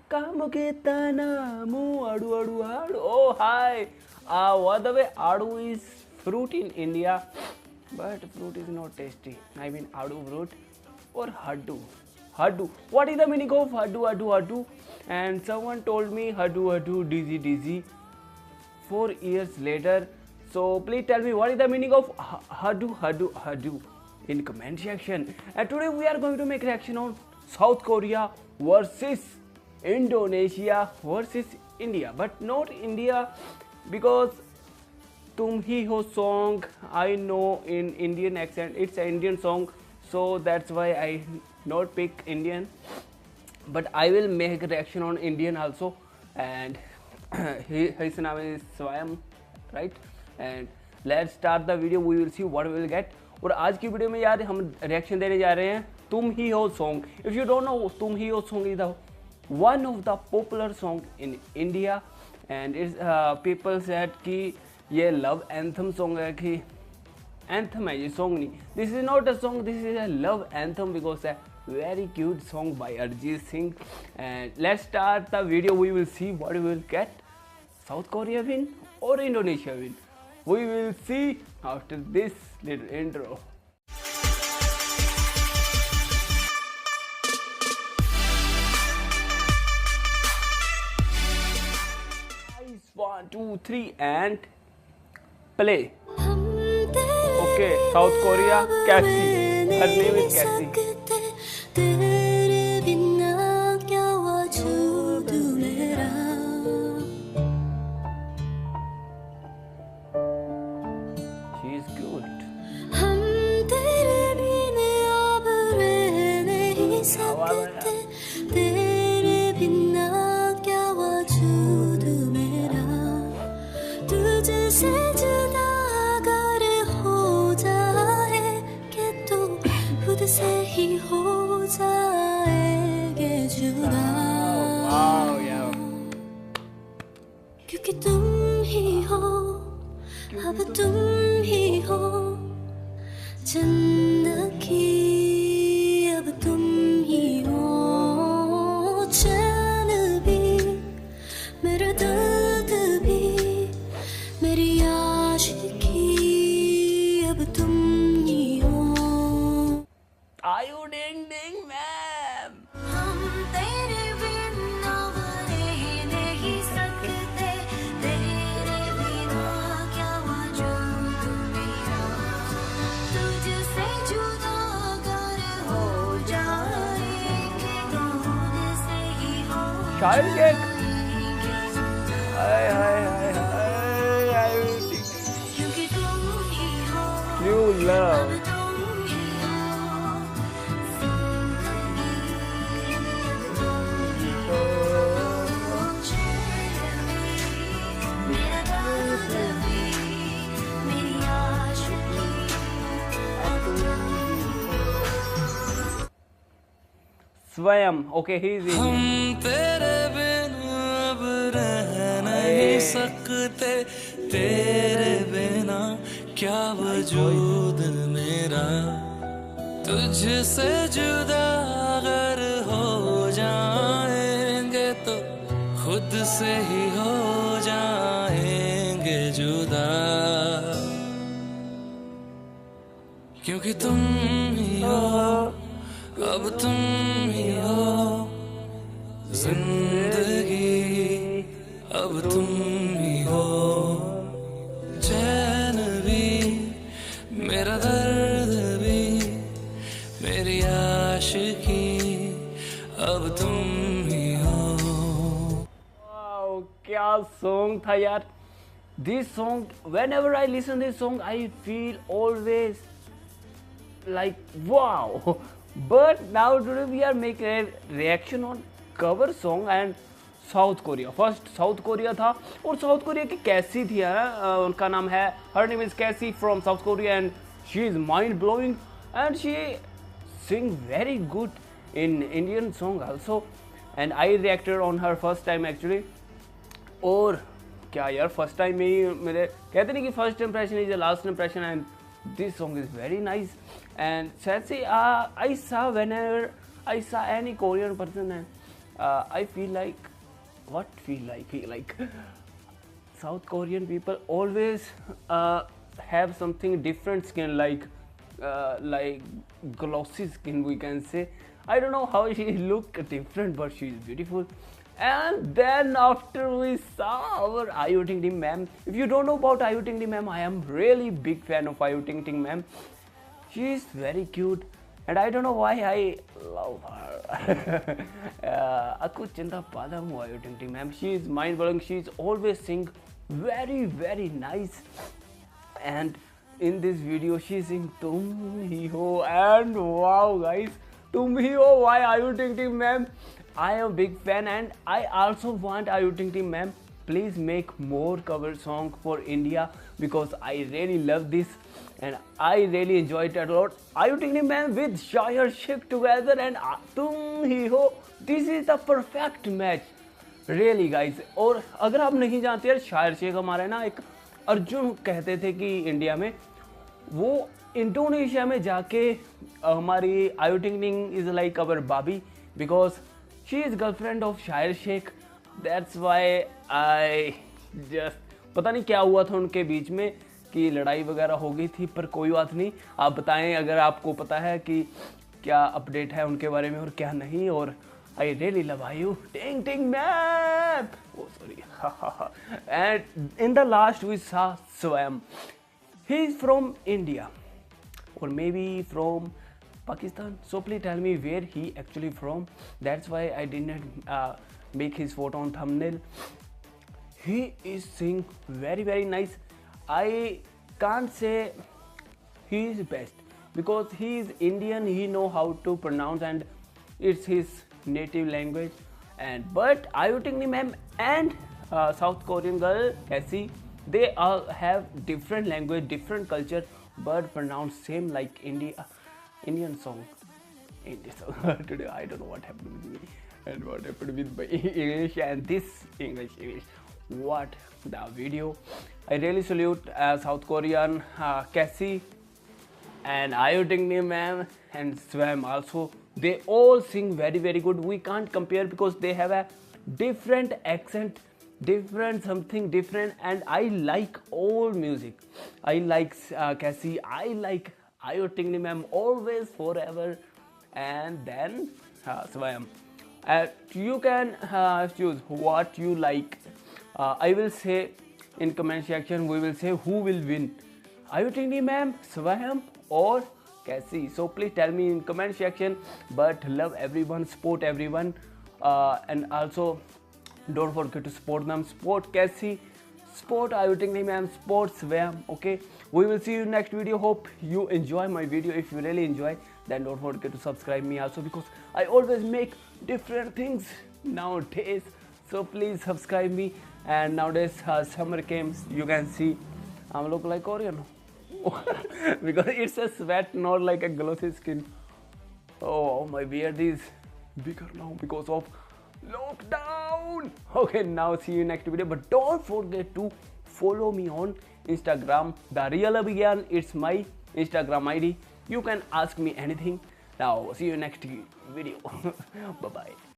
Kamuketanamu adu adu adu. Oh hi. What the way adu is fruit in India, but fruit is not tasty. I mean adu fruit or haddu. Haddu. What is the meaning of haddu? And someone told me haddu dizzy 4 years later. So please tell me what is the meaning of haddu in comment section. And today we are going to make reaction on South Korea versus Indonesia versus India, but not India because Tum Hi Ho song I know in Indian accent. It's an Indian song, so that's why I not pick Indian. But I will make a reaction on Indian also, and his name is Swayam, right? And let's start the video. We will see what we will get. और आज की video में यार हम reaction देने जा रहे हैं तुम ही हो song. If you don't know, तुम ही हो song is the one of the popular song in India and it's people said कि ये लव एंथम सॉन्ग है, कि एंथम है ये सॉन्ग नहीं. This is not a song, this is a love anthem because a very cute song by Arijit Singh. And let's start the video. We will see what we will get. South Korea win or Indonesia win? We will see after this little intro. Guys, 1, 2, 3 and play. Okay, South Korea, Cassie. Her name is Cassie. She is cute. Wow, yeah. क्योंकि तुम ही हो, अब तुम ही हो जिंदगी, अब तुम ही हो चैन भी, मेरा दर्द भी, मेरी आशिकी, अब तुम ही हो. Are you ding ding ma'am? हम तेरे बिना रह नहीं सकते, तेरे बिना क्या वजूद मेरा, तुझसे जुदा अगर हो जाएंगे, कौन से ही हो शायर केक. हाय हाय हाय हाय. क्योंकि तुम ही हो, True love. अब तुम ही हो जिंदगी, तुम ही हो चैन भी, मेरा दर्द भी, मेरी आशिकी, अब तुम ही हो. Swayam. Okay, he is हम Indian. तेरे बिना अब रह नहीं सकते, तेरे बिना क्या वजूद मेरा, तुझसे जुदा अगर हो जाएंगे तो खुद से ही हो जाएंगे जुदा, क्योंकि तुम ही हो, अब तुम ही हो जिंदगी, अब तुम ही हो चैन भी, मेरा दर्द भी, मेरी आशिकी, अब तुम ही हो. Wow, क्या song था यार. This song, whenever I listen this song, I feel always like wow. But now today we are making a reaction on cover song and south Korea. First south Korea था और south Korea की कैसी थी यार, उनका नाम है, her name is कैसी from south Korea and she is mind blowing and she Singh very good in Indian song also and I reacted on her first time actually. और क्या यार, फर्स्ट टाइम में ही मेरे कहते नहीं कि first impression is the last impression and this song is very nice. And sadly I saw whenever I saw any Korean person and I feel like, what feel like South Korean people always have something different skin, like glossy skin, we can say. I don't know how she look different, but she is beautiful. And then after we saw our Ayu Ting Ting ma'am, if you don't know about Ayu Ting Ting ma'am, I am really big fan of Ayu Ting Ting ma'am. She is very cute, and I don't know why I love her. Aku cinta padamu Ayu Ting Ting ma'am. She is mind blowing. She is always sing very nice, and in this video she sing Tum Hi Ho, and wow guys, Tum Hi Ho, why Ayu Ting Ting ma'am? I am a big fan, and I also want Ayu Ting Ting ma'am, please make more cover song for India, because I really love this and I really enjoyed it a lot. Ayu Ting Ting ma'am with Shahir Sheikh together and Tum Hi Ho, this is the perfect match. Really guys. और अगर आप नहीं जानते यार, शायर शेख हमारे ना एक अर्जुन कहते थे कि इंडिया में, वो इंडोनेशिया में जाके हमारी आयु टिंग टिंग इज लाइक अवर बाबी, because she is girlfriend of Shayar Sheikh. That's why I just, पता नहीं क्या हुआ था उनके बीच में कि लड़ाई वगैरह हो गई थी, पर कोई बात नहीं. आप बताएं अगर आपको पता है कि क्या अपडेट है उनके बारे में और क्या नहीं. और I really love Ayu Ting Ting ma'am. Oh sorry. And in the last we saw Swam. He is from India or maybe from Pakistan. So please tell me where he actually from. That's why I didn't make his photo on thumbnail. He is sing very nice. I can't say he is best because he is Indian. He know how to pronounce and it's his native language. And but Ayu Ting Ting ma'am and South Korean girl Cassie, they all have different language, different culture, but pronounce same like Indian song. Indian song. Today I don't know what happened with me and what happened with my English and this English. What the video. I really salute South Korean Cassie and Ayu Ting Ting ma'am and Swam also. They all sing very good. We can't compare because they have a different accent, different something different, and I like all music. I like Cassie, I like Ayu Ting Ting ma'am, always forever, and then Swam. You can choose what you like. I will say in comment section, we will say who will win, Ayu Ting Ting ma'am, Swam or Cassie. So please tell me in comment section. But love everyone, support everyone, and also don't forget to support them. Support Cassie, support Ayu Ting Ting ma'am, support Swam. Okay, we will see you next video. Hope you enjoy my video. If you really enjoy, then don't forget to subscribe me also, because I always make different things nowadays. So please subscribe me. And nowadays summer came, you can see I'm look like Korean. Because it's a sweat, not like a glossy skin. Oh, my beard is bigger now because of lockdown. Okay, now see you next video. But don't forget to follow me on Instagram, The Real Abhigyan. It's my Instagram ID. You can ask me anything. Now see you next video. Bye bye.